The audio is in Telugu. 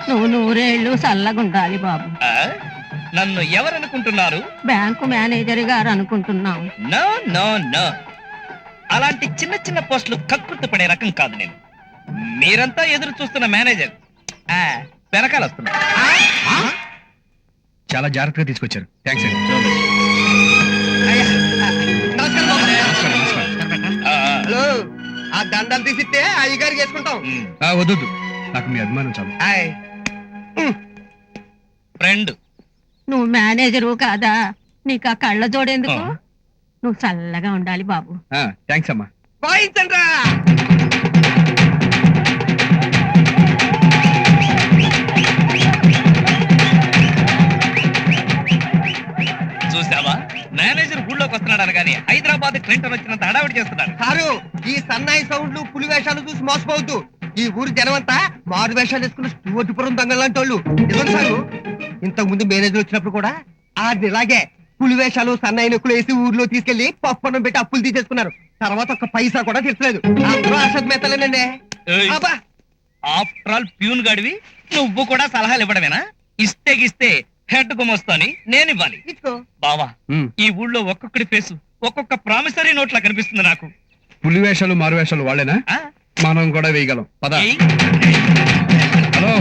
నువ్వు నూరేళ్ళు చల్లగుండాలి బాబు. నన్ను ఎవరనుకుంటున్నారు? బ్యాంకు మేనేజర్ గారు అనుకుంటున్నాం. నో నో నో, అలాంటి చిన్న చిన్న పోస్టులు కక్కుర్తి పడే రకం కాదు నేను. మీరంతా ఎదురు చూస్తున్న మేనేజర్ వెనకాల వస్తున్నా. చాలా జాగ్రత్తగా తీసుకొచ్చారు. థ్యాంక్స్ అండి. హలో, ఆ దండలు తీసిస్తే అయ్యగారికి వేసుకుంటాం. వద్దు, నాకు మీ అభిమానం చాలు. ఫ్రెండ్, నువ్వు మేనేజరు కాదా? నీకు ఆ కళ్ళ జోడేందుకు? నువ్వు చల్లగా ఉండాలి బాబు. థ్యాంక్స్ అమ్మా. వాయించండ్రా. చూసావా, మేనేజర్ ఊళ్ళోకి వస్తున్నాడు అనగానే హైదరాబాద్ క్లింటన్ వచ్చినంత హడావిడి చేస్తున్నాడు. సారు, ఈ సన్నాయి సౌండ్లు పులి వేషాలు చూసి మోసపోవద్దు. ఈ ఊరి జనమంతా మారు వేషాలు వేసుకున్న స్టూవర్టుపురం దొంగలాంటి వాళ్ళు. నిజం సారు, ఇంతకు ముందు మేనేజర్ వచ్చినప్పుడు కూడా అది ఇలాగే పులి వేషాలు సన్నాయి నొక్కులు వేసి ఊర్లో తీసుకెళ్లి పప్పనం పెట్టి అప్పులు తీసేసుకున్నారు. తర్వాత ఒక్క పైసా కూడా తీర్చలేదు. అందరూ అసత్ మెత్తలేనండి. ఆఫ్టర్ ఆల్ ప్యూన్ గాడివి నువ్వు కూడా సలహాలు ఇవ్వడమేనా? ఇస్తే గిస్తే హెడ్ గుమొస్తాని నేను ఇవ్వాలి. బావా, ఈ ఊళ్ళో ఒక్కొక్కడి ఫేసు ఒక్కొక్క ప్రామిసరీ నోట్లా కనిపిస్తుంది నాకు. పులి వేషాలు మారు వేషాలు వాళ్ళేనా? మనం కూడా వేయగలం. పద. ఏయ్. హలో,